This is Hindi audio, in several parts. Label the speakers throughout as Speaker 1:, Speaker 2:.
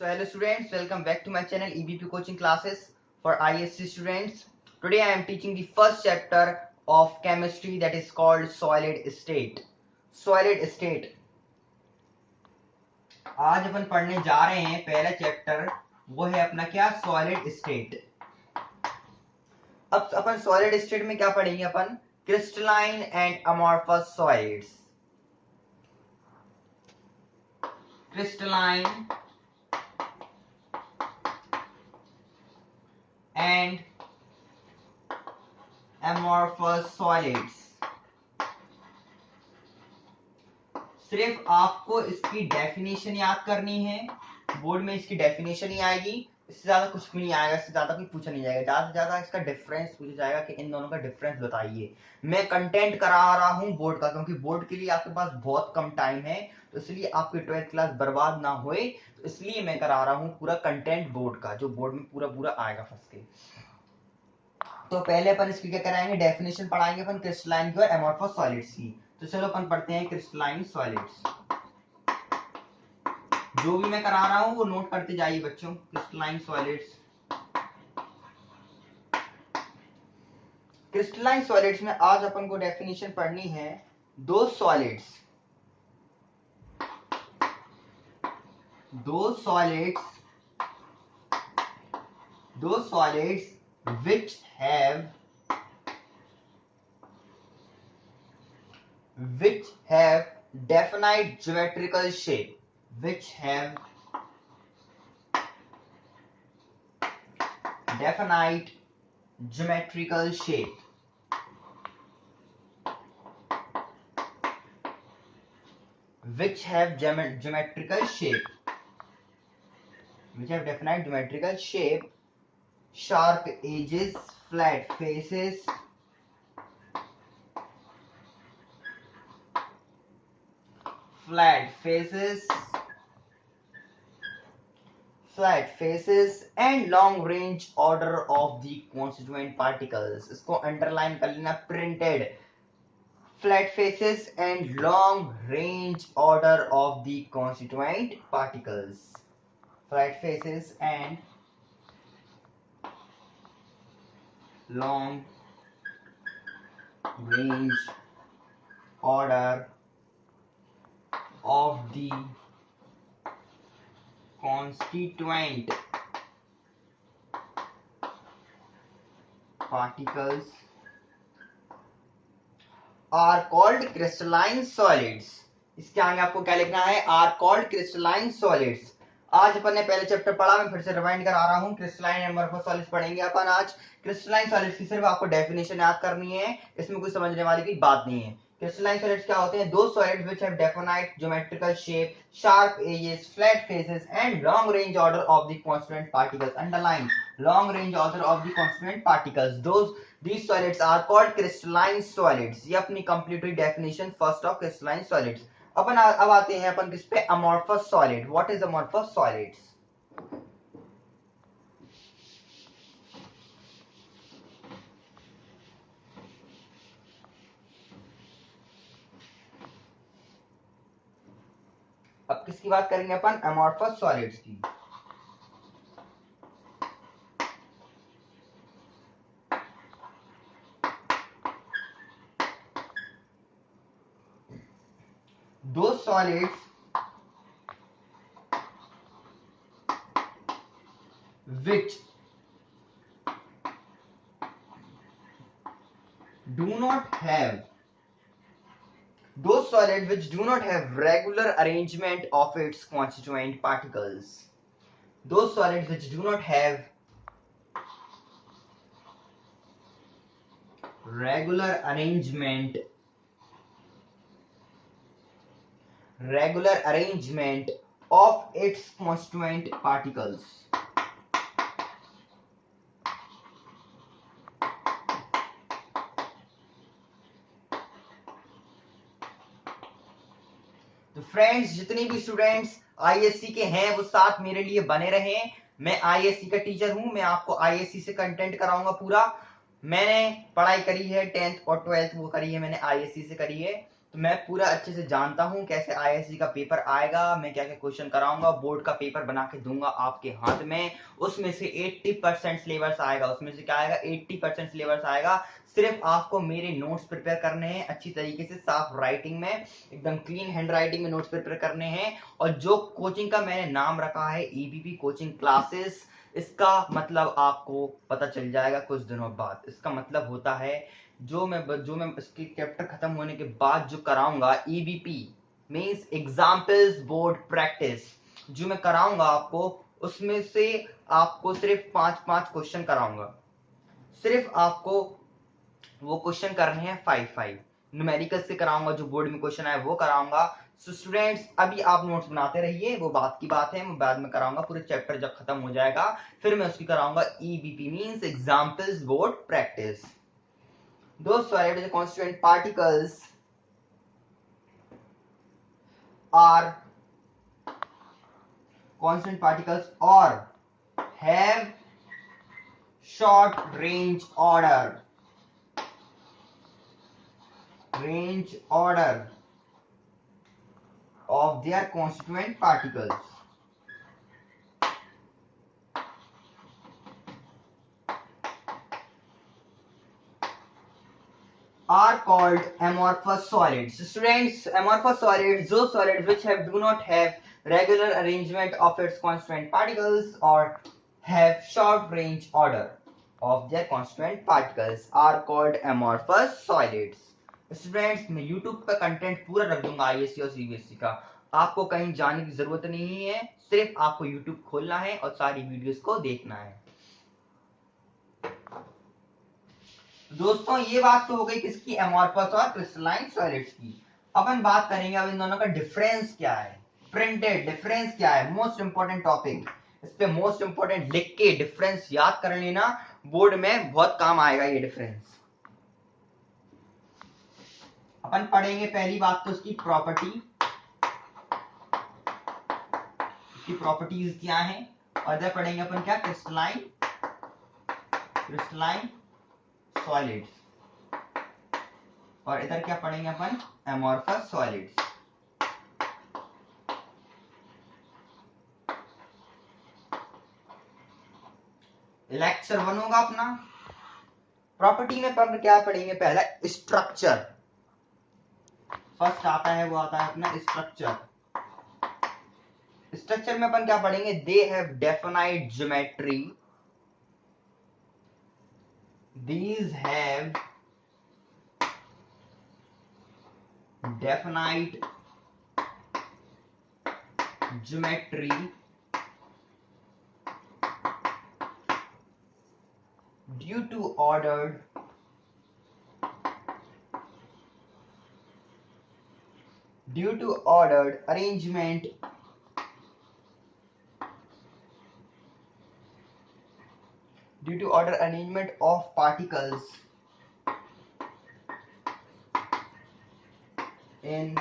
Speaker 1: So hello students, welcome back to my channel EBP coaching classes for ISC students. Today I am teaching the first chapter of chemistry that is called solid state. Solid state. आज अपन पढ़ने जा रहे हैं पहला चैप्टर, वो है अपना क्या सॉलिड स्टेट। अब अपन सॉलिड स्टेट में क्या पढ़ेंगे अपन crystalline and amorphous solids. Crystalline and amorphous solids। सिर्फ आपको इसकी डेफिनेशन याद करनी है, बोर्ड में इसकी डेफिनेशन ही आएगी, इससे ज्यादा कुछ भी नहीं आएगा, इससे ज्यादा कुछ पूछा नहीं जाएगा। ज्यादा से ज्यादा इसका डिफरेंस पूछा जाएगा कि इन दोनों का डिफरेंस बताइए। मैं कंटेंट करा रहा हूं बोर्ड का, क्योंकि बोर्ड के लिए आपके पास बहुत कम टाइम है, तो इसलिए आपकी 12th क्लास बर्बाद ना होए, तो इसलिए मैं करा रहा हूं पूरा कंटेंट बोर्ड का, जो बोर्ड में पूरा पूरा आएगा फंस के। तो पहले अपन इसकी क्या कराएंगे, डेफिनेशन पढ़ाएंगे अपन क्रिस्टलाइन की और एमॉर्फस सॉलिड्स की। तो चलो अपन पढ़ते हैं क्रिस्टलाइन सॉलिड्स। जो भी मैं करा रहा हूं वो नोट करते जाइए बच्चों। क्रिस्टलाइन सॉलिड्स, क्रिस्टलाइन सॉलिड्स में आज अपन को डेफिनेशन पढ़नी है दो solids which have definite geometrical shape, which have definite geometrical shape, which have geometrical shape, which have definite geometrical shape, sharp edges, flat faces, and long range order of the constituent particles। इसको अंडरलाइन कर लेना, printed. Flat faces and long range order of the constituent particles। Flat faces and long range order of the constituent particles are called crystalline solids। इसके आगे आपको क्या लिखना है, are called crystalline solids। आज अपन ने पहले चैप्टर पढ़ा, मैं फिर से रिवाइंड करा रहा हूं। क्रिस्टलाइन एंड अमॉर्फस सॉलिड्स पढ़ेंगे अपन आज। क्रिस्टलाइन सॉलिड्स की सिर्फ आपको डेफिनेशन याद करनी है, इसमें कुछ समझने वाली की बात नहीं है। क्रिस्टलाइन सॉलिड्स क्या होते हैं, दो solids which have definite geometrical shape, sharp edges, flat faces and long range order of the constituent particles. Underline long range order of the constituent particles. These solids are called crystalline solids। ये अपनी कंप्लीट हुई definition first of crystalline solids. अब आते हैं अपन किस पे, amorphous solid. What is amorphous solids? अब किसकी बात करेंगे अपन, अमॉर्फस सॉलिड्स की। Those solids which do not have regular arrangement of its constituent particles। Those solids which do not have regular arrangement of its constituent particles। तो फ्रेंड्स, जितने भी स्टूडेंट्स आईएससी के हैं वो साथ मेरे लिए बने रहे। मैं आईएससी का टीचर हूं, मैं आपको आईएससी से कंटेंट कराऊंगा पूरा। मैंने पढ़ाई करी है 10th और 12th वो करी है मैंने आईएससी से करी है। तो मैं पूरा अच्छे से जानता हूँ कैसे आईएससी का पेपर आएगा, मैं क्या क्या क्वेश्चन कराऊंगा, बोर्ड का पेपर बना के दूंगा आपके हाथ में। उसमें से 80% सिलेबस आएगा, उसमें से क्या आएगा 80% सिलेबस आएगा। सिर्फ आपको मेरे नोट्स प्रिपेयर करने हैं अच्छी तरीके से, साफ राइटिंग में, एकदम क्लीन हैंड राइटिंग में नोट्स प्रिपेयर करने हैं। और जो कोचिंग का मैंने नाम रखा है ईबीपी कोचिंग क्लासेस, इसका मतलब आपको पता चल जाएगा कुछ दिनों बाद। इसका मतलब होता है जो मैं इसके चैप्टर खत्म होने के बाद जो कराऊंगा, EBP means examples board practice, जो मैं कराऊंगा आपको, उसमें से आपको सिर्फ 5-5 क्वेश्चन कराऊंगा। सिर्फ आपको वो क्वेश्चन करने हैं 5-5 न्यूमेरिकल से कराऊंगा, जो बोर्ड में क्वेश्चन आए वो कराऊंगा। सो स्टूडेंट्स अभी आप नोट्स बनाते रहिए, वो बात की बात है, मैं बाद में कराऊंगा पूरे चैप्टर जब खत्म हो जाएगा, फिर मैं उसकी कराऊंगा EBP means examples board practice. Those solid constituent particles are constant particles or have short range order of their constituent particles are called amorphous solids. Students, amorphous solids, those solids which do not have regular arrangement of its constituent particles or have short range order of their constituent particles are called amorphous solids. Students मैं YouTube पे कंटेंट पूरा रख दूंगा आईएससी और सीबीएसई का, आपको कहीं जाने की जरूरत नहीं है, सिर्फ आपको YouTube खोलना है और सारी वीडियोस को देखना है। दोस्तों ये बात तो हो गई किसकी, एमोर्फस और क्रिस्टलाइन सॉलिड्स की। अपन बात करेंगे अब इन दोनों का डिफरेंस क्या है, प्रिंटेड डिफरेंस क्या है, मोस्ट इंपोर्टेंट टॉपिक। इस पे मोस्ट इंपोर्टेंट लिख के डिफरेंस याद कर लेना, बोर्ड में बहुत काम आएगा ये डिफरेंस। अपन पढ़ेंगे पहली बात तो इसकी प्रॉपर्टीज क्या है, और इधर पढ़ेंगे अपन क्या, क्रिस्टलाइन सॉलिड्स, और इधर क्या पढ़ेंगे अपन, एमोर्फस सॉलिड्स। लेक्चर 1 होगा अपना। प्रॉपर्टी में अपन क्या पढ़ेंगे, पहला स्ट्रक्चर, फर्स्ट आता है वो आता है अपना स्ट्रक्चर। स्ट्रक्चर में अपन क्या पढ़ेंगे, they have definite geometry, these have definite geometry due to ordered arrangement of particles in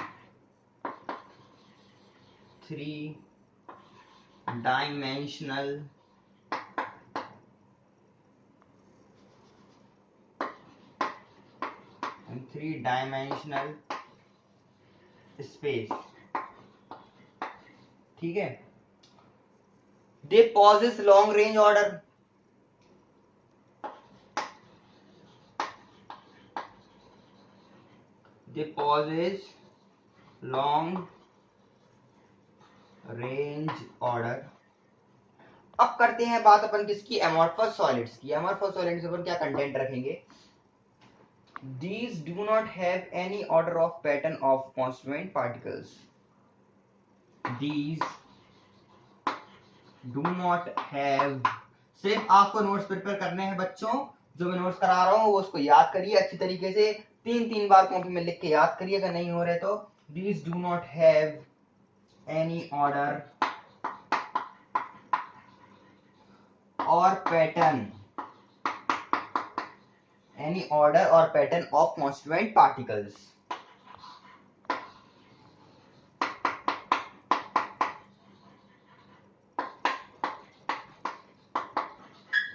Speaker 1: three-dimensional space। ठीक है, they possess long range order, अब करते हैं बात अपन किसकी, एमोर्फस सॉलिड्स की। एमोर्फस सॉलिड्स अपन क्या कंटेंट रखेंगे, these do not have any order of pattern of constituent particles, these do not have, सिर्फ आपको नोट्स प्रिपेयर करने हैं बच्चों, जो मैं नोट्स करा रहा हूं वो उसको याद करिए अच्छी तरीके से, 3-3 बार कॉपी में लिख के याद करिए, अगर नहीं हो रहे तो। these do not have any order or pattern of constituent particles।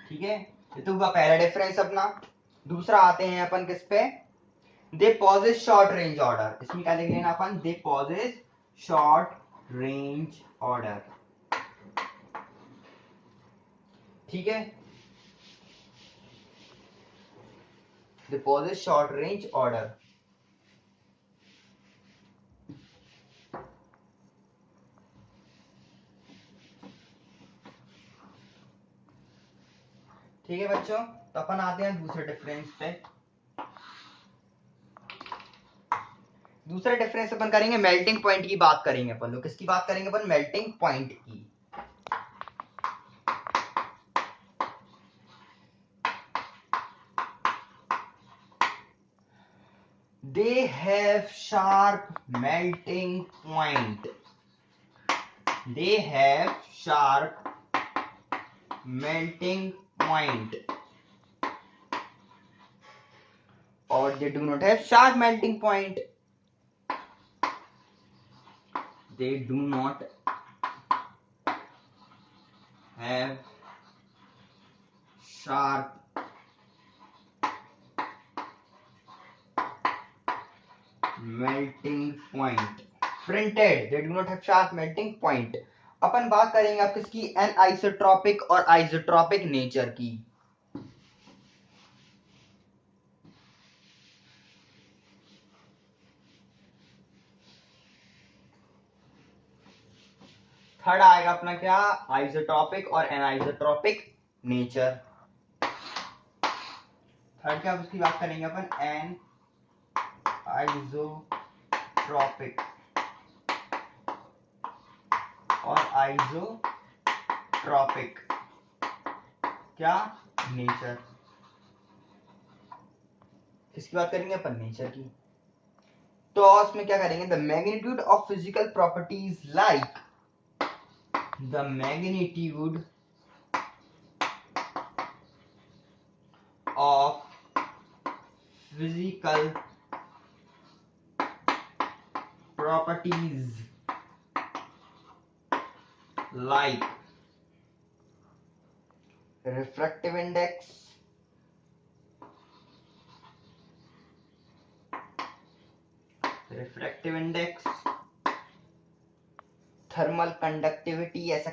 Speaker 1: ठीक है, ये तो हुआ पहला डिफरेंस अपना। दूसरा आते हैं अपन किस पे, दे पॉजेस शॉर्ट रेंज ऑर्डर, इसमें क्या लिख लेना अपन, दे पॉजेस शॉर्ट रेंज ऑर्डर, ठीक है, दे पॉजेस शॉर्ट रेंज ऑर्डर। ठीक है बच्चों, तो अपन आते हैं दूसरे डिफरेंस पे। दूसरा डिफरेंस अपन करेंगे मेल्टिंग पॉइंट की बात करेंगे अपन लोग, किसकी बात करेंगे अपन, मेल्टिंग पॉइंट की। They have sharp melting point. They have sharp melting point. Or they do not have sharp melting point. They do not have sharp melting point. Printed. They do not have sharp melting point. अपन बात करेंगे आप किसकी, एनआइसोट्रॉपिक और आइसोट्रॉपिक नेचर की। थर्ड आएगा अपना क्या, आइसोट्रॉपिक और एनाइसोट्रॉपिक नेचर। थर्ड क्या उसकी बात करेंगे अपन, एन आइसोट्रॉपिक और आइसोट्रॉपिक क्या, नेचर। किसकी बात करेंगे अपन, नेचर की। तो उसमें क्या करेंगे, the magnitude of physical properties like, the magnitude of physical properties like refractive index, thermal conductivity, etc.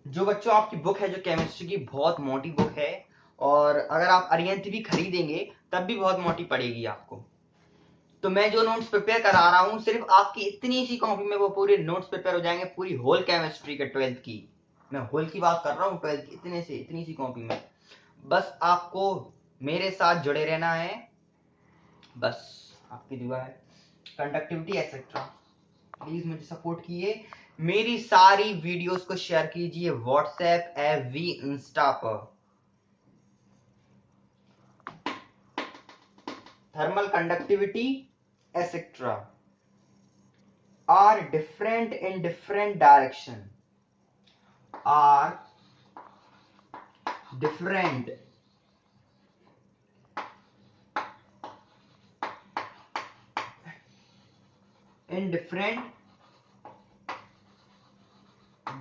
Speaker 1: जो बच्चों आपकी बुक है, जो केमिस्ट्री की बहुत मोटी बुक है, और अगर आप अरिहंत भी खरीदेंगे तब भी बहुत मोटी पड़ेगी आपको। तो मैं जो नोट्स प्रिपेयर करा रहा हूं, सिर्फ आपकी इतनी सी कॉपी में वो पूरे नोट्स प्रिपेयर हो जाएंगे, पूरी होल केमिस्ट्री के 12th की। मैं होल की बात कर रहा हूँ, 12th की इतनी सी कॉपी में। बस आपको मेरे साथ जुड़े रहना है, बस आपकी दुआ है। कंडक्टिविटी एक्सेट्रा, प्लीज मुझे सपोर्ट कीजिए, मेरी सारी वीडियोस को शेयर कीजिए व्हाट्सएप, एफबी, इंस्टा पर। Thermal conductivity etcetera are different in different direction, are different in different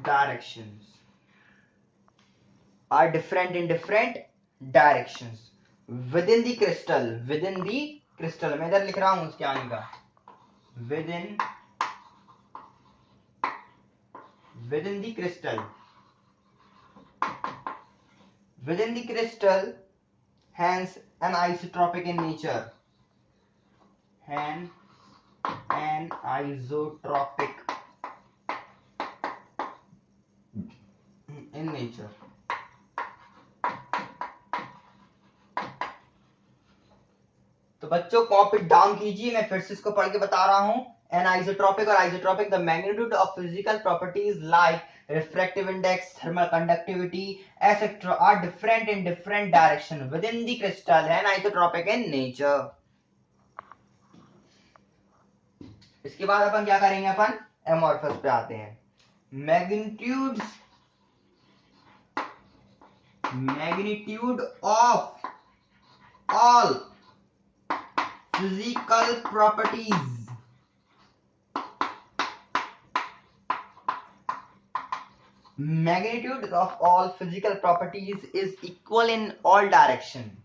Speaker 1: directions, are different in different directions within the crystal, within the crystal मैं इधर लिख रहा हूं उसके आगे का, within the crystal, within the crystal, hence anisotropic in nature, hence anisotropic in nature। तो बच्चों कॉपी डाउन कीजिए, मैं फिर से इसको पढ़ के बता रहा हूं। एनाइसोट्रोपिक और isotropic, the magnitude of physical properties like refractive index, thermal conductivity, etc. are different in different direction within the crystal and isotropic in nature। इसके बाद अपन क्या करेंगे, अपन एमॉर्फस पे आते हैं। Magnitude of all physical properties magnitude of all physical properties is equal in all direction.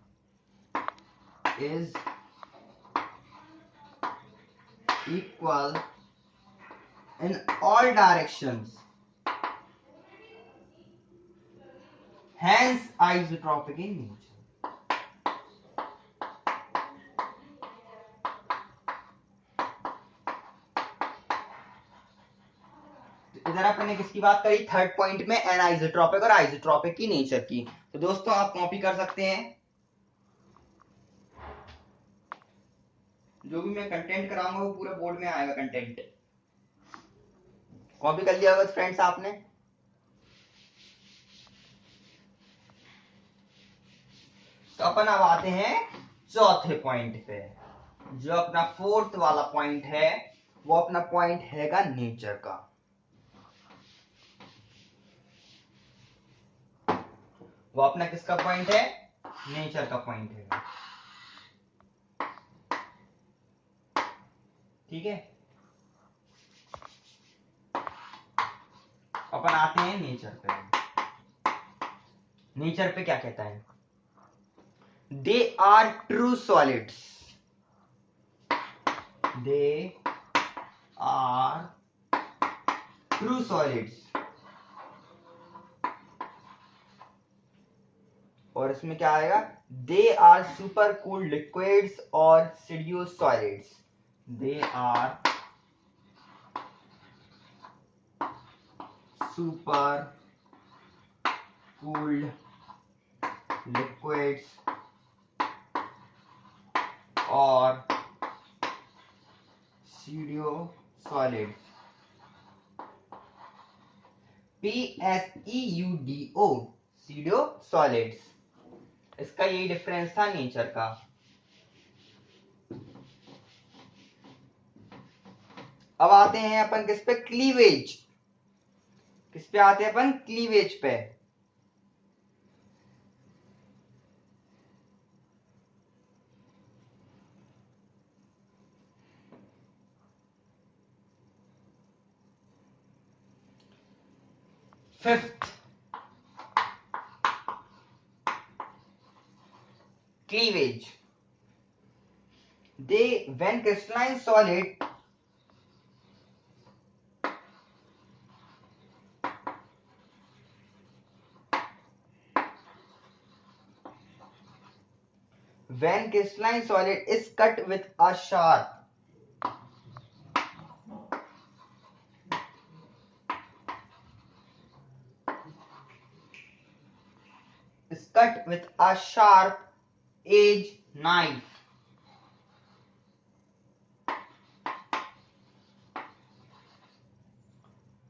Speaker 1: Is equal in all directions. Hence isotropic in nature. इधर अपन ने किसकी बात करी? थर्ड पॉइंट में एनाइसोट्रॉपिक और आइसोट्रॉपिक की नेचर की। तो दोस्तों आप कॉपी कर सकते हैं, जो भी मैं कंटेंट कराऊंगा वो पूरा बोर्ड में आएगा कंटेंट। कॉपी कर लिया होगा फ्रेंड्स आपने। तो अपन अब आते हैं चौथे पॉइंट पे। जो अपना फोर्थ वाला पॉइंट है वो अपना पॉइंट हैगा नेचर का। वो अपना किसका पॉइंट है? नेचर का पॉइंट है। ठीक है, अपन आते हैं नेचर पे। नेचर पे क्या कहता है? They are true solids, they are true solids. और इसमें क्या आएगा? They are super cooled liquids और pseudo solids. They are super cooled liquids और pseudo solids. PSEUDO, pseudo solids. इसका यही डिफरेंस था नेचर का। अब आते हैं अपन किस पे? क्लीवेज। किस पे आते हैं अपन? क्लीवेज पे। Fifth, cleavage. When crystalline solid is cut with a sharp edge knife,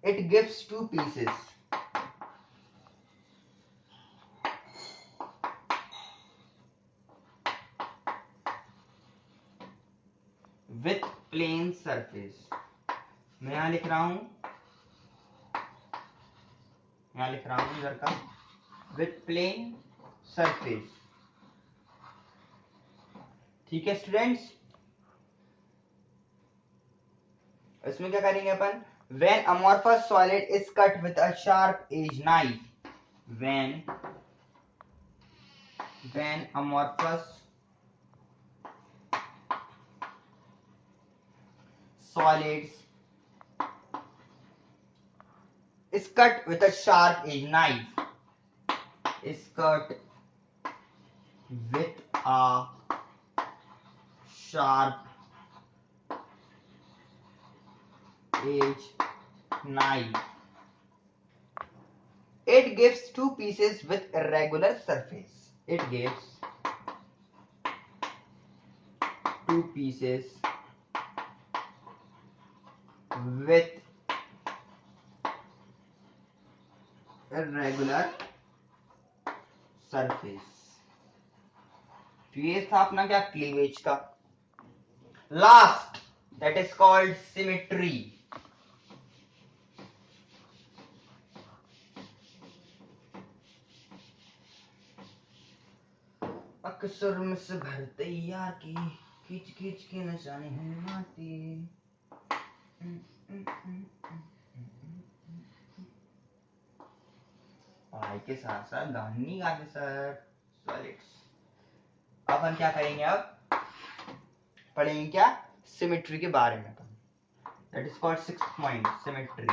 Speaker 1: it gives two pieces. With plane surface. मैं यहां लिख रहा हूं इधर का with plane surface। ठीक है स्टूडेंट्स, इसमें क्या करेंगे अपन? When amorphous solid is cut with a sharp edge knife, when amorphous solids is cut with a sharp edge knife, is cut with a sharp edge knife, it gives two pieces with irregular surface. It gives two pieces with irregular surface। तो ये था अपना क्या? क्लीवेज का। Last, that is called symmetry. अक्सर मिस भरते यार की खींच खींच के निशाने हैं माटी। पढ़ाई के साथ साथ गाने नहीं गाते सर। सॉलिड्स। अब हम क्या करेंगे, अब पढ़ेंगे क्या, सिमेट्री के बारे में। That is called 6th point, symmetry.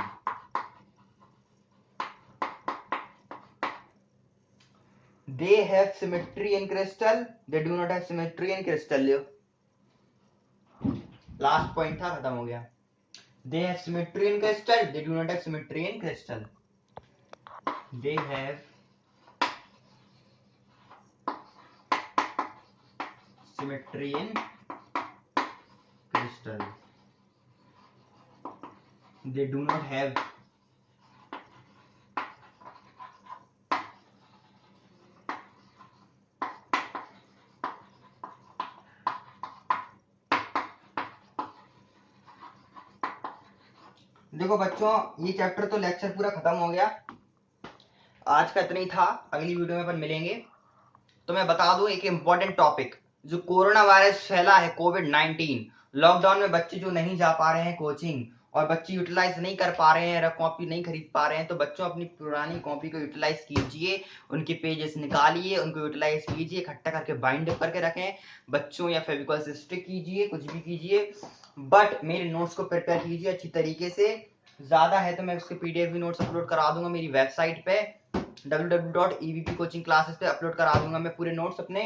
Speaker 1: They have symmetry in crystal, they do not have symmetry in crystal। Last point था, खत्म हो गया। They have symmetry in crystal, they do not have symmetry in crystal। They have symmetry in crystal, they do not have देखो बच्चों, ये चैप्टर तो लेक्चर पूरा खत्म हो गया। आज का इतना ही था, अगली वीडियो में अपन मिलेंगे। तो मैं बता दूं एक इम्पोर्टेंट टॉपिक, जो कोरोना वायरस फैला है, कोविड-19, लॉकडाउन में बच्चे जो नहीं जा पा रहे हैं कोचिंग, और बच्चे यूटिलाइज नहीं कर पा रहे हैं, कॉपी नहीं खरीद पा रहे हैं, तो बच्चों अपनी पुरानी कॉपी को यूटिलाइज कीजिए, उनके पेजेस निकालिए, उनको यूटिलाइज कीजिए, इकट्ठा करके बाइंड करके रखें बच्चों, या फेविकॉल से स्टिक कीजिए, कुछ भी कीजिए, बट मेरे नोट्स को प्रिपेयर कीजिए अच्छी तरीके से। ज्यादा है तो मैं उसके पीडीएफ भी नोट्स अपलोड करा दूंगा मेरी वेबसाइट पे www.evpcoachingclasses पे अपलोड करा दूंगा मैं पूरे नोट्स अपने।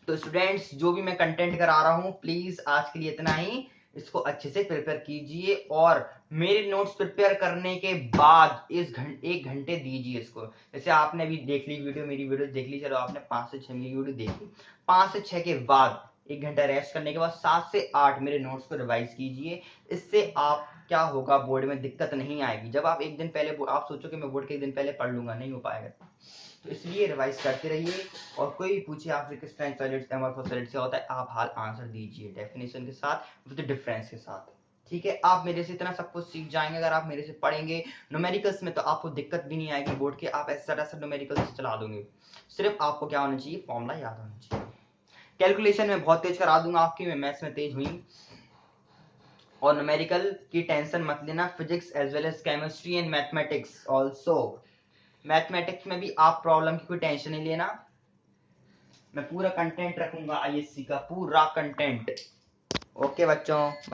Speaker 1: तो स्टूडेंट्स, जो भी मैं कंटेंट करा रहा हूँ, प्लीज आज के लिए इतना ही, इसको अच्छे से प्रिपेयर कीजिए, और मेरे नोट्स प्रिपेयर करने के बाद एक घंटे दीजिए इसको। जैसे आपने अभी देख ली वीडियो, मेरी वीडियो देख ली, चलो आपने 5 से 6 मेरी वीडियो देखी, 5 से 6 के बाद 1 घंटा रेस्ट करने के बाद 7 से 8 मेरे नोट्स को रिवाइज कीजिए। इससे आप क्या होगा, बोर्ड में दिक्कत नहीं आएगी। जब आप एक दिन पहले आप सोचो कि मैं बोर्ड के एक दिन पहले पढ़ लूंगा, नहीं हो पाएगा। तो इसलिए रिवाइज करते रहिए, और कोई पूछे आपसे क्रिस्टलाइन सॉलिड्स, एमोर्फोस सॉलिड्स क्या होता है, आप हाल आंसर दीजिए डेफिनेशन के साथ, विद डिफरेंस के साथ। ठीक है, आप मेरे से इतना सब कुछ सीख जाएंगे अगर आप मेरे से पढ़ेंगे। न्यूमेरिकल्स में तो आपको दिक्कत भी नहीं आएगी बोर्ड के, आप ऐसा न्यूमेरिकल्स चला दोगे। सिर्फ आपको क्या होना चाहिए, फॉर्मूला याद होना चाहिए। कैलकुलेशन में बहुत तेज करा दूंगा आपकी, मैं मैथ्स में तेज हुई, और न्यूमेरिकल की टेंशन मत लेना। Physics as well as chemistry and mathematics also, mathematics में भी आप प्रॉब्लम की कोई टेंशन नहीं लेना, मैं पूरा कंटेंट रखूंगा आईएससी का, पूरा कंटेंट। ओके बच्चों।